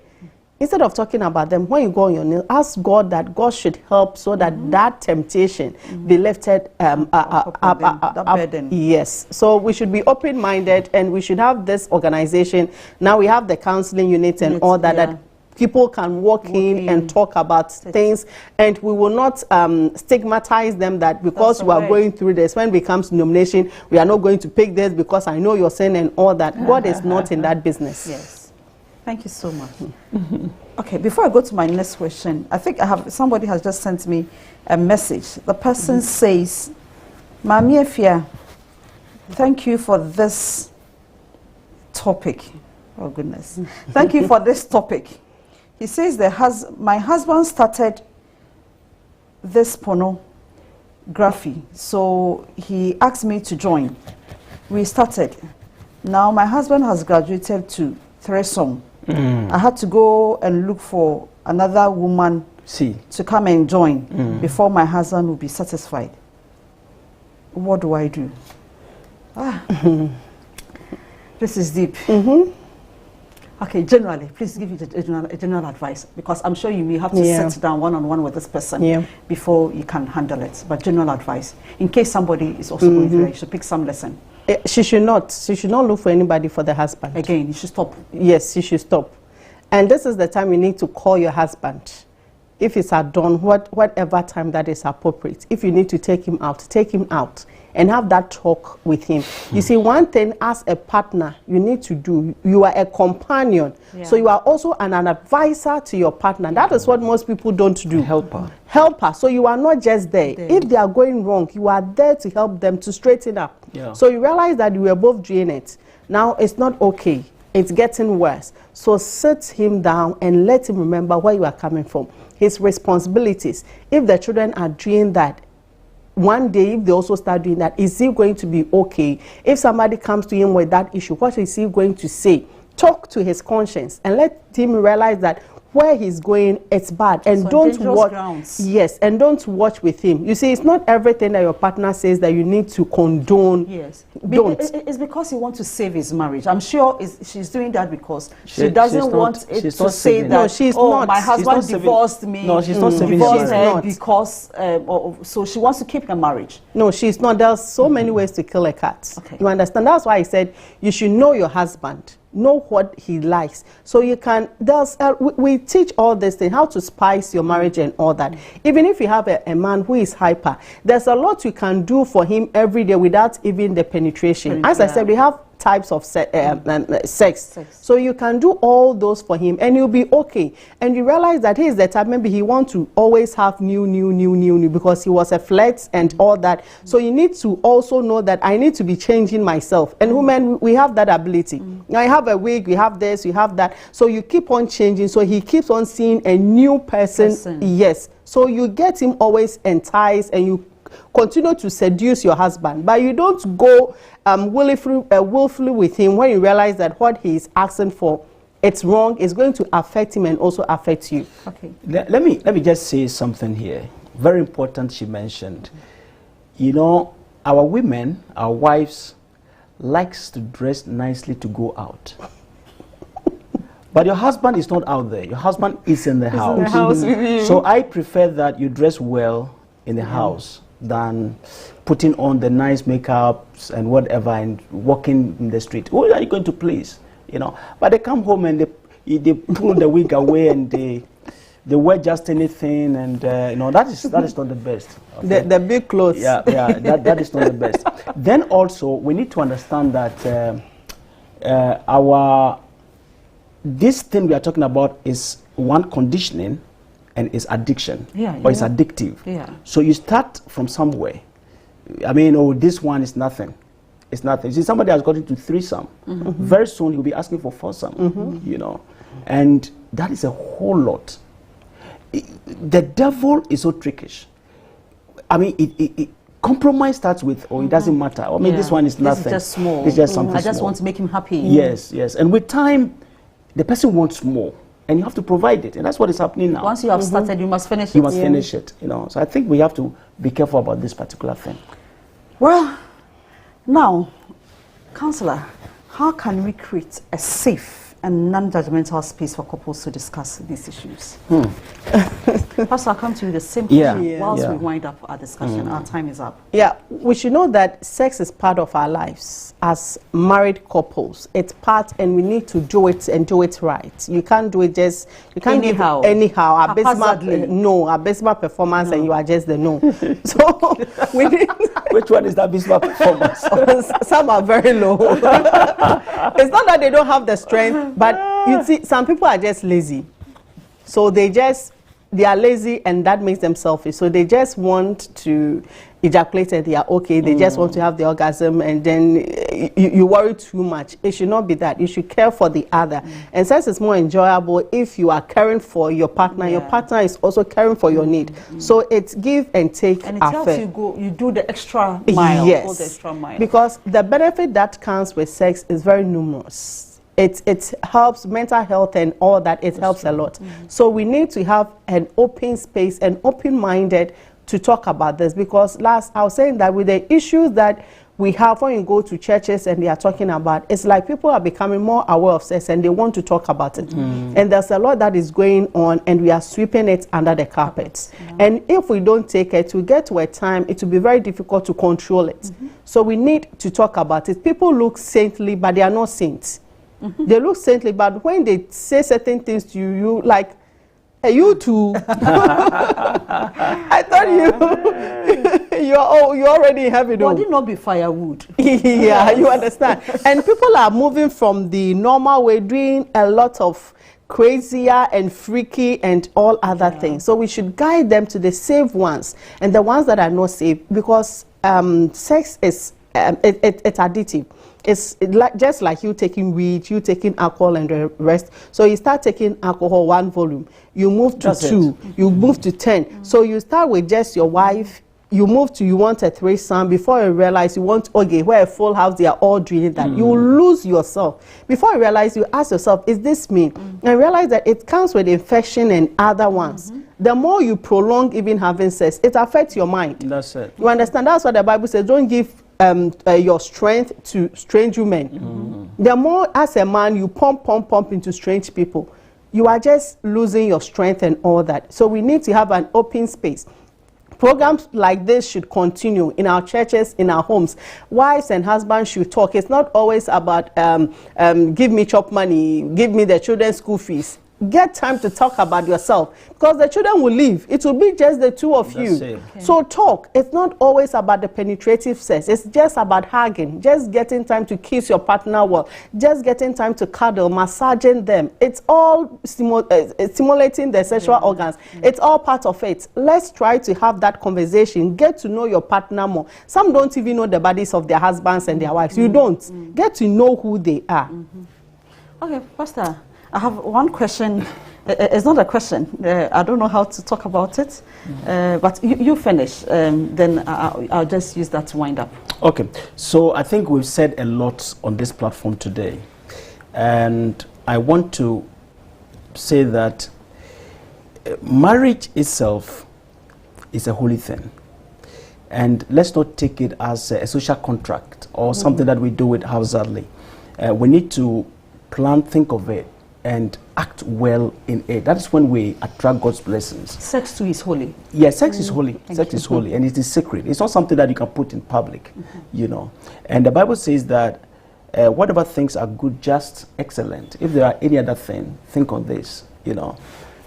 Instead of talking about them, when you go on your knee, ask God that God should help so that that temptation be lifted burden. Yes. So we should be open-minded, and we should have this organization. Now we have the counseling units and all that, that people can walk in and talk about things, and we will not stigmatize them that because you are going through this, when it becomes denomination, we are not going to pick this because I know your sin and all that. God is not in that business. Yes. Thank you so much. Okay, before I go to my next question, I think somebody has just sent me a message. The person says, Mami Efia, thank you for this topic. Oh goodness. Thank you for this topic. He says my husband started this pornography, so he asked me to join. We started. Now my husband has graduated to threesome. I had to go and look for another woman to come and join before my husband will be satisfied. What do I do? This is deep. Okay, generally, please give it a general advice, because I'm sure you may have to sit down one-on-one with this person before you can handle it. But general advice, in case somebody is also going through it, you should pick some lesson. She should not look for anybody for the husband. Again, you should stop. Yes, you should stop. And this is the time you need to call your husband. If it's at dawn, whatever time that is appropriate. If you need to take him out and have that talk with him. You see, one thing as a partner you need to do, you are a companion. So you are also an advisor to your partner. That is what most people don't do. Helper. So you are not just there. If they are going wrong, you are there to help them to straighten up. So you realize that you were both doing it. Now it's not okay. It's getting worse. So sit him down and let him remember where you are coming from. His responsibilities. If the children are doing that, one day if they also start doing that, is he going to be okay? If somebody comes to him with that issue, what is he going to say? Talk to his conscience and let him realize that where he's going, it's bad. And so don't watch. And don't watch with him. You see, it's not everything that your partner says that you need to condone. Don't. It's because he wants to save his marriage. I'm sure she's doing that because she doesn't want it to say that. No, she's not. My husband divorced me. No, she's not saving divorced her because so she wants to keep the marriage. No, she's not. There's so many ways to kill a cat. You understand? That's why I said you should know your husband. Know what he likes, so you can. We teach all this thing, how to spice your marriage and all that. Even if you have a man who is hyper, there's a lot you can do for him every day without even the penetration. As I said, we have types of sex. So you can do all those for him and you'll be okay. And you realize that he's the type, maybe he wants to always have new because he was a flirt and all that. So you need to also know that I need to be changing myself. And women, we have that ability. Now I have a wig, we have this, we have that. So you keep on changing. So he keeps on seeing a new person. Yes. So you get him always enticed and you continue to seduce your husband, but you don't go willfully with him when you realize that what he is asking for, it's wrong. It's going to affect him and also affect you. Okay. Let me just say something here. Very important. She mentioned, you know, our women, our wives, likes to dress nicely to go out. But your husband is not out there. Your husband is in the house. In the house with you. So I prefer that you dress well in the house than putting on the nice makeups and whatever and walking in the street. Who are you going to please? You know, but they come home and they pull the wig away and they wear just anything, and you know, that is not the best. Okay? The big clothes. That is not the best. Then also we need to understand that this thing we are talking about is one conditioning. And it's addiction, or it's addictive. So you start from somewhere. I mean, oh, this one is nothing. It's nothing. See, somebody has got into threesome. Very soon he'll be asking for foursome. You know, and that is a whole lot. The devil is so trickish. I mean, compromise starts with, oh, it doesn't matter. I mean, this one is nothing. This is just small. It's just something. I just small. want to make him happy. Yes. And with time, the person wants more. And you have to provide it, and that's what is happening now. Once you have started, you must finish it. You must finish it, you know. So I think we have to be careful about this particular thing. Well, now, Counselor, how can we create a safe and non-judgmental space for couples to discuss these issues? Pastor, I'll come to you the same Yeah. question. Yeah. Whilst Yeah. we wind up our discussion, our time is up. Yeah, we should know that sex is part of our lives as married couples. It's part, and we need to do it and do it right. You can't do it just, you can't Anyhow. give anyhow. Haphazardly. Abysmal performance, and you are just the no. So we need. Which one is that abysmal performance? Some are very low. It's not that they don't have the strength, but you see, some people are just lazy. So they are lazy, and that makes them selfish. So they just want to ejaculate and they are okay. They just want to have the orgasm, and then you worry too much. It should not be that. You should care for the other. And sex is more enjoyable if you are caring for your partner. Yeah. Your partner is also caring for your need. So it's give and take And it helps affair. you do the extra mile. Yes, Go the extra mile. because the benefit that comes with sex is very numerous. It helps mental health and all that. It helps a lot. So we need to have an open space and open-minded to talk about this, because I was saying that with the issues that we have when you go to churches and they are talking about, it's like people are becoming more aware of sex and they want to talk about it. And there's a lot that is going on, and we are sweeping it under the carpet. And if we don't take it, we get to a time it will be very difficult to control it. So we need to talk about it. People look saintly, but they are not saints. They look saintly, but when they say certain things to you, you like, hey, you too. I thought you're already in heaven. Would it not be firewood? Yeah, you understand. And people are moving from the normal way, doing a lot of crazier and freaky and all other things. So we should guide them to the safe ones and the ones that are not safe, because sex is it's addictive. It's just like you taking weed, you taking alcohol and the rest. So you start taking alcohol 1 volume, you move to 2, you move to 10. So you start with just your wife, you move to, you want a threesome. Before you realize you want, okay, where a full house, they are all doing that. You lose yourself. Before you realize, you ask yourself, is this me? And realize that it comes with infection and other ones. The more you prolong even having sex, it affects your mind. That's it. You understand? That's what the Bible says. Don't give your strength to strange women. The more as a man you pump into strange people, you are just losing your strength and all that. So we need to have an open space. Programs like this should continue in our churches, in our homes. Wives and husbands should talk. It's not always about give me chop money, give me the children's school fees. Get time to talk about yourself, because the children will leave. It will be just the two of you. Okay. So talk. It's not always about the penetrative sex. It's just about hugging, just getting time to kiss your partner well, just getting time to cuddle, massaging them. It's all stimulating the sexual organs. It's all part of it. Let's try to have that conversation. Get to know your partner more. Some don't even know the bodies of their husbands and their wives. You don't. Get to know who they are. Okay, Pastor, I have one question. It's not a question. I don't know how to talk about it, but you finish. Then I'll just use that to wind up. Okay, so I think we've said a lot on this platform today, and I want to say that marriage itself is a holy thing, and let's not take it as a social contract or something that we do it haphazardly. We need to plan, think of it, and act well in it. That is when we attract God's blessings. Sex too is holy. Yes, sex is holy. Sex is holy, and it is sacred. It's not something that you can put in public, you know. And the Bible says that whatever things are good, just, excellent. If there are any other thing, think on this, you know.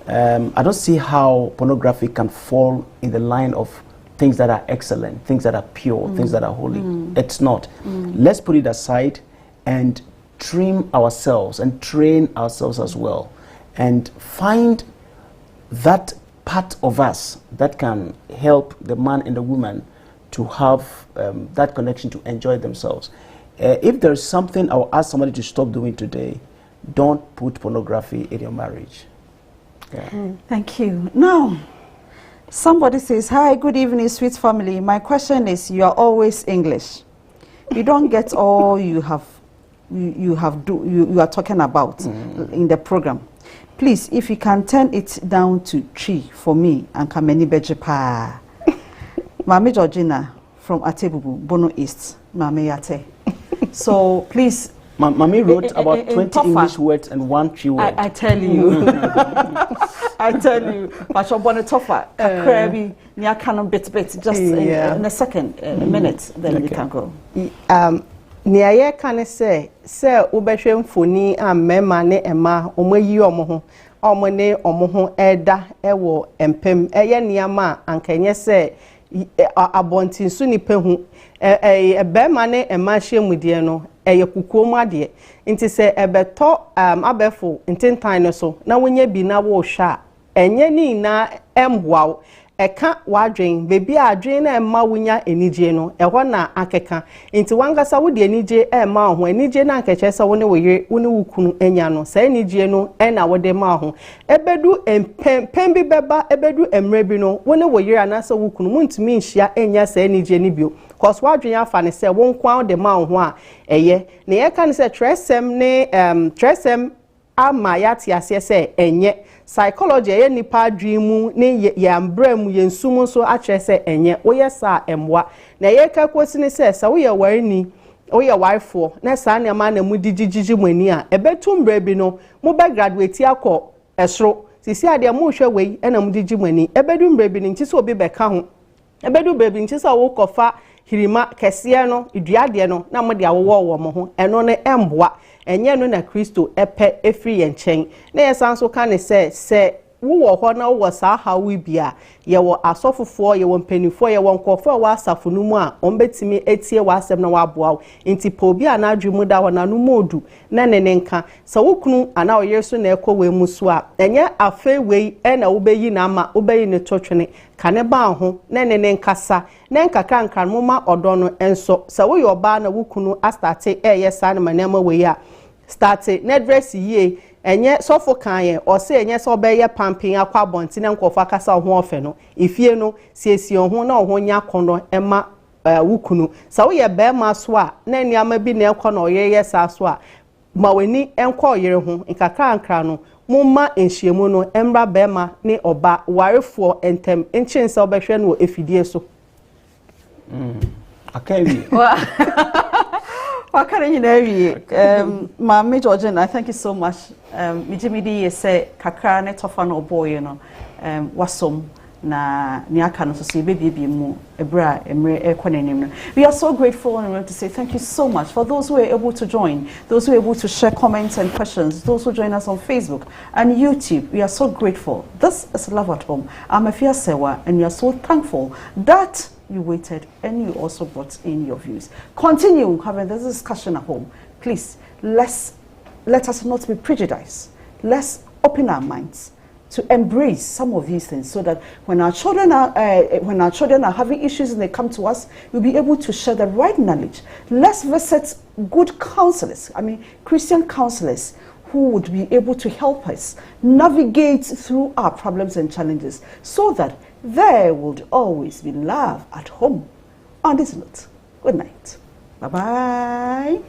I don't see how pornography can fall in the line of things that are excellent, things that are pure, things that are holy. It's not. Let's put it aside and trim ourselves and train ourselves as well, and find that part of us that can help the man and the woman to have that connection, to enjoy themselves. If there's something I'll ask somebody to stop doing today, don't put pornography in your marriage. Yeah. Thank you. Now, somebody says, hi, good evening, sweet family. My question is, you are always English. You don't get all you are talking about in the program. Please, if you can turn it down to 3 for me, and Kameni Bejepa. Mame Georgina from Atebubu, Bono East, Mame Yate. So please, Mommy wrote about in 20 Toffa. English words and 1 Twi word. I tell you. I tell you. But you're born a Toffa. Crabby, near canon bit, just in a second, a minute, then we can go. Near ye can say, Ubesham Funi and Memane Emma, Omoyi Omoho, Omone Omoho, Eda, Ewo, and Pem, Eya Niama, and can ye say, Abontin Suni Pehu, a Bemane and Mashim with Diano, a Yakukuma dear, into say a beto abefo, in 10 times so, now when ye be now wo sha, and ye ni na wow. Eka wadwen bebi adwen na emma wunya enije no ehọ na akeka nti wangasa wo de enije emma ho enije na ankeche se wo ne woyire wo ne wukunu enya no sa enije no na wo de ma ho ebedu empem bi beba ebedu emre bi no wo ne woyire anasa wukunu muntumi nhia enya sa enije ni bio cause wadwen afa ne se wo nkwan de ma ho a eye ne ye kan se tresem ne tresem ama yati ase se enye psychology ye nipa adwimu ne yambram yensum so akere se enye woye sa emwa na ye ka kwosini se woye warni woye wifo na sa na ma na mu digigigi mani a ebetum bra bi no mu be graduate akọ esro sisi ade mu hwe wei na mu digigi mani ebedum bra bi nti so obi be ka ho ebedu bra bi nti so wo kofa hirima kese no iduade no na mo de awowo mo ho eno ne emboa enye no na Kristo epe efri ye nchen na yesanso ka ne se wo ho na wo sa hawi bia ye wo asofofo ye wo mpanifo ye wo nkofo wa asafo no mu a ombetimi etie wa asem na wa boa nti po bia na adwemu da ho na no modu na ne nka sa wokunu ana o yeso na ekowe musu a enye afe wei na wo beyi na ama wo beyi ne totwene kane ba ho na ne nkasa na nkaka nkan mo ma odo no enso sa wo yoba na wokunu astarte yesa na manema wei a starte na dress yie enye sofo kan ye o se enye so be ye pamping akwa bonti na nkofo akasa ho ofe no ifie no siesie ho na ho nya kono ema wukunu sa wo ye be ma so a na niama bi na ekọ na oyeye sa so a ma weni enko oyere ho nkaka nkra no mumma enhyiemu no embra be ma ne oba warefo entem enchense obehwe no efidie so akawi Mama Georgian, I thank you so much. Mijimidi say kakra ne tofa no boy no wasom na niaka no so baby mu ebra emre ekwanenim. We are so grateful and we want to say thank you so much for those who were able to join, those who were able to share comments and questions, those who join us on Facebook and YouTube. We are so grateful. This is Love at Home. I'm Afia Sewa and we are so thankful that you waited and you also brought in your views. Continue having this discussion at home. Please, let us not be prejudiced. Let's open our minds to embrace some of these things so that when our children are having issues and they come to us, we'll be able to share the right knowledge. Let's visit good counselors, Christian counselors who would be able to help us navigate through our problems and challenges so that there would always be love at home. On this note, good night. Bye-bye.